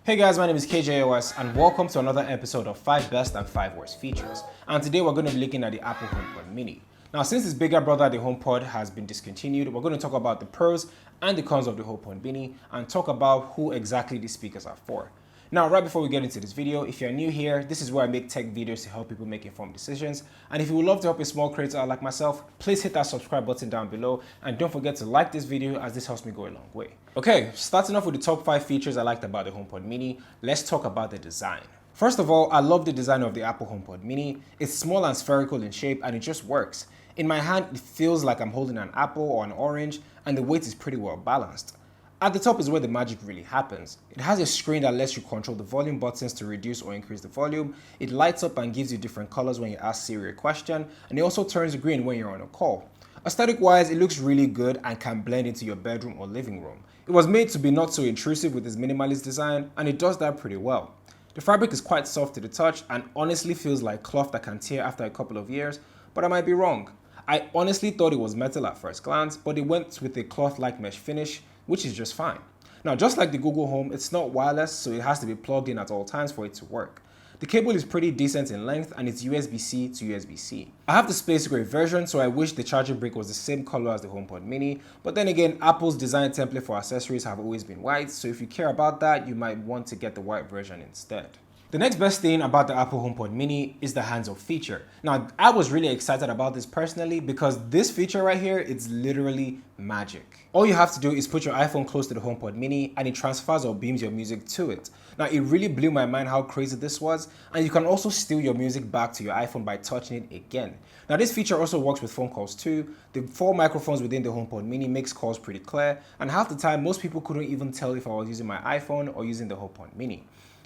Hey guys, my name is KJOS and welcome to another episode of 5 Best and 5 Worst Features. And today we're going to be looking at the Apple HomePod Mini. Now since its bigger brother, the HomePod, has been discontinued, we're going to talk about the pros and the cons of the HomePod Mini and talk about who exactly these speakers are for. Now, right before we get into this video, if you're new here, this is where I make tech videos to help people make informed decisions. And if you would love to help a small creator like myself, please hit that subscribe button down below. And don't forget to like this video as this helps me go a long way. Okay, starting off with the top 5 features I liked about the HomePod Mini, let's talk about the design. First of all, I love the design of the Apple HomePod Mini. It's small and spherical in shape and it just works. In my hand, it feels like I'm holding an apple or an orange and the weight is pretty well balanced. At the top is where the magic really happens. It has a screen that lets you control the volume buttons to reduce or increase the volume. It lights up and gives you different colors when you ask Siri a question, and it also turns green when you're on a call. Aesthetic wise, it looks really good and can blend into your bedroom or living room. It was made to be not so intrusive with its minimalist design, and it does that pretty well. The fabric is quite soft to the touch and honestly feels like cloth that can tear after a couple of years, but I might be wrong. I honestly thought it was metal at first glance, but it went with a cloth-like mesh finish, which is just fine. Now, just like the Google Home, it's not wireless, so it has to be plugged in at all times for it to work. The cable is pretty decent in length and it's USB-C to USB-C. I have the Space Gray version, so I wish the charging brick was the same color as the HomePod Mini, but then again, Apple's design template for accessories have always been white, so if you care about that, you might want to get the white version instead. The next best thing about the Apple HomePod Mini is the hands-off feature. Now, I was really excited about this personally because this feature right here, it's literally magic. All you have to do is put your iPhone close to the HomePod Mini and it transfers or beams your music to it. Now, it really blew my mind how crazy this was, and you can also steal your music back to your iPhone by touching it again. Now, this feature also works with phone calls too. The 4 microphones within the HomePod Mini makes calls pretty clear, and half the time, most people couldn't even tell if I was using my iPhone or using the HomePod Mini.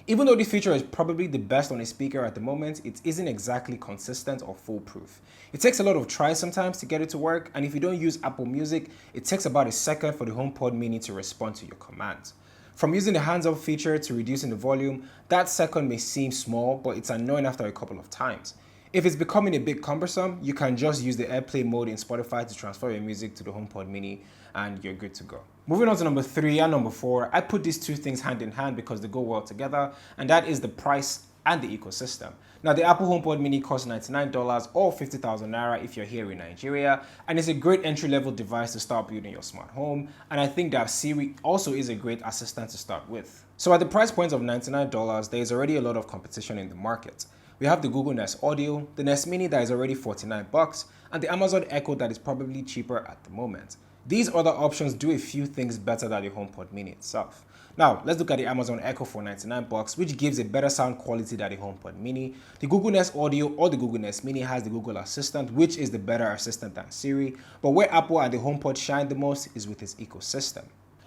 Even though this feature is probably the best on a speaker at the moment, it isn't exactly consistent or foolproof. It takes a lot of tries sometimes to get it to work, and if you don't use Apple Music, it takes about a second for the HomePod Mini to respond to your commands. From using the hands-off feature to reducing the volume, that second may seem small, but it's annoying after a couple of times. If it's becoming a bit cumbersome, you can just use the AirPlay mode in Spotify to transfer your music to the HomePod Mini and you're good to go. Moving on to number 3 and number 4, I put these two things hand in hand because they go well together, and that is the price and the ecosystem. Now, the Apple HomePod Mini costs $99 or 50,000 Naira if you're here in Nigeria, and it's a great entry-level device to start building your smart home, and I think that Siri also is a great assistant to start with. So at the price point of $99, there is already a lot of competition in the market. We have the Google Nest Audio, the Nest Mini that is already $49, and the Amazon Echo that is probably cheaper at the moment. These other options do a few things better than the HomePod Mini itself. Now, let's look at the Amazon Echo for $99, which gives a better sound quality than the HomePod Mini. The Google Nest Audio or the Google Nest Mini has the Google Assistant, which is the better assistant than Siri, but where Apple and the HomePod shine the most is with its ecosystem.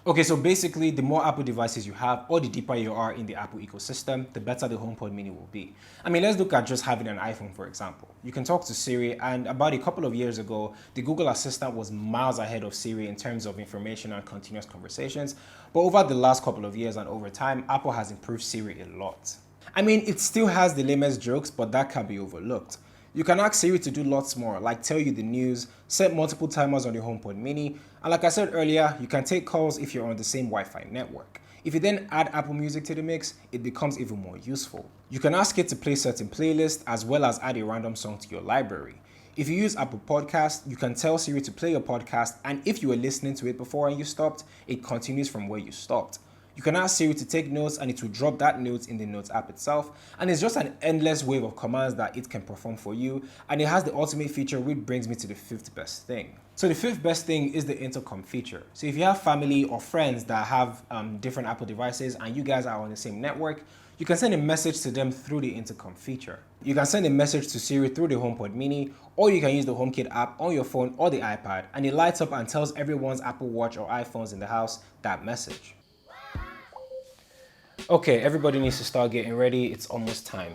Okay, so basically, the more Apple devices you have or the deeper you are in the Apple ecosystem, the better the HomePod Mini will be. I mean, let's look at just having an iPhone, for example. You can talk to Siri, and about a couple of years ago, the Google Assistant was miles ahead of Siri in terms of information and continuous conversations. But over the last couple of years and over time, Apple has improved Siri a lot. I mean, it still has the lamest jokes, but that can be overlooked. You can ask Siri to do lots more, like tell you the news, set multiple timers on your HomePod Mini, and like I said earlier, you can take calls if you're on the same Wi-Fi network. If you then add Apple Music to the mix, it becomes even more useful. You can ask it to play certain playlists as well as add a random song to your library. If you use Apple Podcasts, you can tell Siri to play your podcast, and if you were listening to it before and you stopped, it continues from where you stopped. You can ask Siri to take notes and it will drop that note in the Notes app itself, and it's just an endless wave of commands that it can perform for you, and it has the ultimate feature, which brings me to the 5th best thing. So the 5th best thing is the Intercom feature. So if you have family or friends that have different Apple devices and you guys are on the same network, you can send a message to them through the Intercom feature. You can send a message to Siri through the HomePod Mini, or you can use the HomeKit app on your phone or the iPad, and it lights up and tells everyone's Apple Watch or iPhones in the house that message. Okay, everybody needs to start getting ready. It's almost time.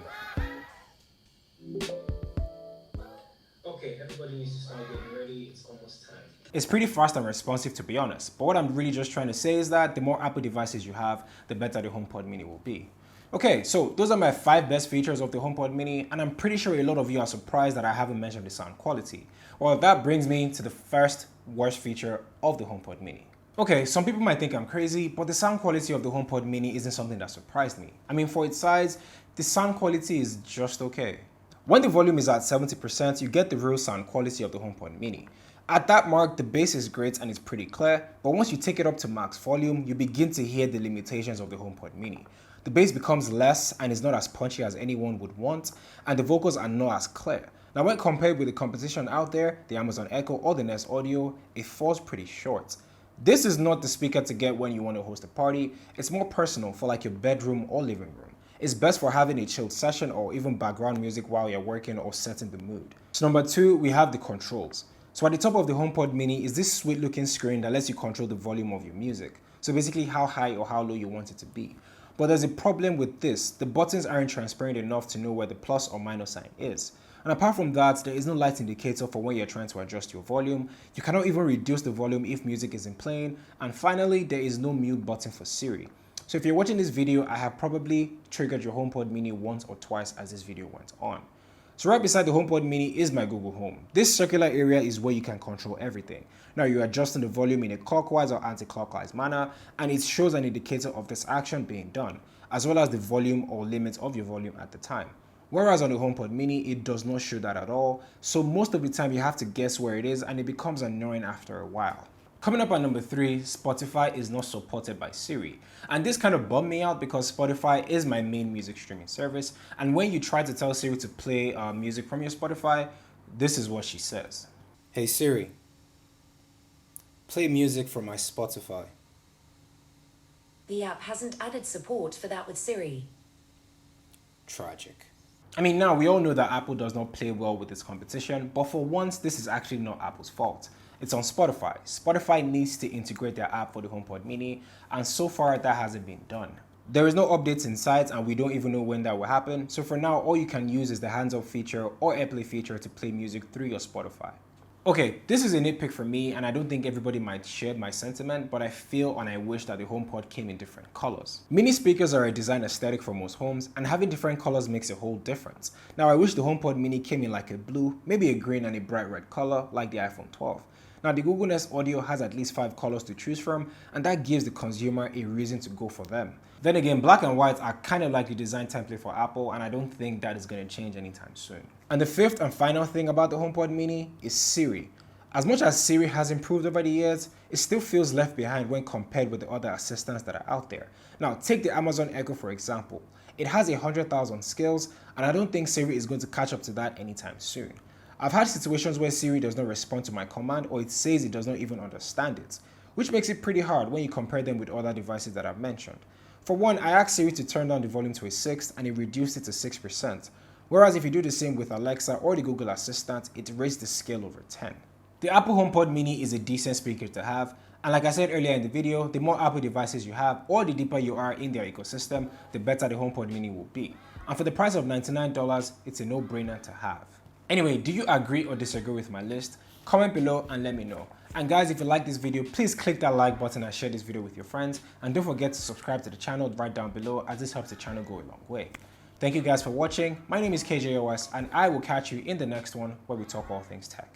It's pretty fast and responsive, to be honest, but what I'm really just trying to say is that the more Apple devices you have, the better the HomePod Mini will be. Okay, so those are my 5 best features of the HomePod Mini, and I'm pretty sure a lot of you are surprised that I haven't mentioned the sound quality. Well, that brings me to the first worst feature of the HomePod Mini. Okay, some people might think I'm crazy, but the sound quality of the HomePod mini isn't something that surprised me. I mean, for its size, the sound quality is just okay. When the volume is at 70%, you get the real sound quality of the HomePod mini. At that mark, the bass is great and it's pretty clear, but once you take it up to max volume, you begin to hear the limitations of the HomePod mini. The bass becomes less and is not as punchy as anyone would want, and the vocals are not as clear. Now, when compared with the competition out there, the Amazon Echo or the Nest Audio, it falls pretty short. This is not the speaker to get when you want to host a party. It's more personal for like your bedroom or living room. It's best for having a chilled session or even background music while you're working or setting the mood. So number 2, we have the controls. So at the top of the HomePod mini is this sweet looking screen that lets you control the volume of your music. So basically how high or how low you want it to be. But there's a problem with this. The buttons aren't transparent enough to know where the plus or minus sign is. And apart from that, there is no light indicator for when you're trying to adjust your volume. You cannot even reduce the volume if music isn't playing. And finally, there is no mute button for Siri. So if you're watching this video, I have probably triggered your HomePod mini once or twice as this video went on. So right beside the HomePod mini is my Google Home. This circular area is where you can control everything. Now you're adjusting the volume in a clockwise or anti-clockwise manner, and it shows an indicator of this action being done, as well as the volume or limit of your volume at the time. Whereas on the HomePod mini, it does not show that at all, so most of the time you have to guess where it is and it becomes annoying after a while. Coming up at number 3, Spotify is not supported by Siri. And this kind of bummed me out because Spotify is my main music streaming service, and when you try to tell Siri to play music from your Spotify, this is what she says. Hey Siri, play music from my Spotify. The app hasn't added support for that with Siri. Tragic. I mean, now we all know that Apple does not play well with its competition, but for once, this is actually not Apple's fault. It's on Spotify. Spotify needs to integrate their app for the HomePod mini, and so far that hasn't been done. There is no updates in sight, and we don't even know when that will happen, so for now, all you can use is the hands-up feature or AirPlay feature to play music through your Spotify. Okay, this is a nitpick for me, and I don't think everybody might share my sentiment, but I feel and I wish that the HomePod came in different colors. Mini speakers are a design aesthetic for most homes, and having different colors makes a whole difference. Now, I wish the HomePod mini came in like a blue, maybe a green and a bright red color, like the iPhone 12. Now, the Google Nest Audio has at least 5 colors to choose from, and that gives the consumer a reason to go for them. Then again, black and white are kind of like the design template for Apple, and I don't think that is going to change anytime soon. And the fifth and final thing about the HomePod mini is Siri. As much as Siri has improved over the years, it still feels left behind when compared with the other assistants that are out there. Now, take the Amazon Echo for example. It has 100,000 skills, and I don't think Siri is going to catch up to that anytime soon. I've had situations where Siri does not respond to my command, or it says it does not even understand it, which makes it pretty hard when you compare them with other devices that I've mentioned. For one, I asked Siri to turn down the volume to a 6th and it reduced it to 6%, whereas if you do the same with Alexa or the Google Assistant, it raised the scale over 10. The Apple HomePod mini is a decent speaker to have, and like I said earlier in the video, the more Apple devices you have or the deeper you are in their ecosystem, the better the HomePod mini will be. And for the price of $99, it's a no-brainer to have. Anyway, do you agree or disagree with my list? Comment below and let me know. And guys, if you like this video, please click that like button and share this video with your friends. And don't forget to subscribe to the channel right down below, as this helps the channel go a long way. Thank you guys for watching. My name is KJOS, and I will catch you in the next one where we talk all things tech.